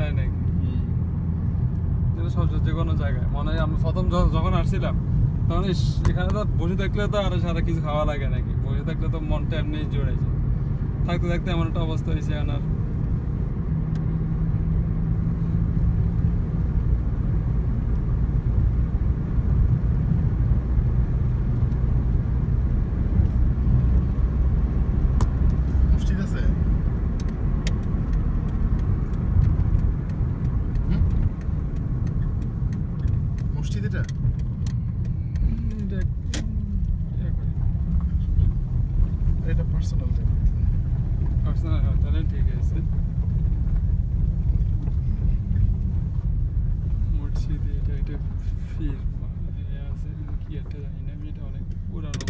তাই নাকি? সব যে কোনো জায়গায় মনে হয় আমরা প্রথম যখন আসছিলাম তখন এখানে তো বসে থাকলে তো আর সারা কিছু খাওয়া লাগে নাকি, বসে থাকলে তো মনটা এমনি জুড়ে যায়, থাকতে থাকতে এমন একটা অবস্থা হয়েছে এখন আর মসজিদ আছে মসজিদ এটা পার্সোনাল পার্সোনাল হয় তাহলে ঠিক আছে। মসজিদ এটা ফির আছে কি একটা জানি না, আমি এটা অনেক পুরানো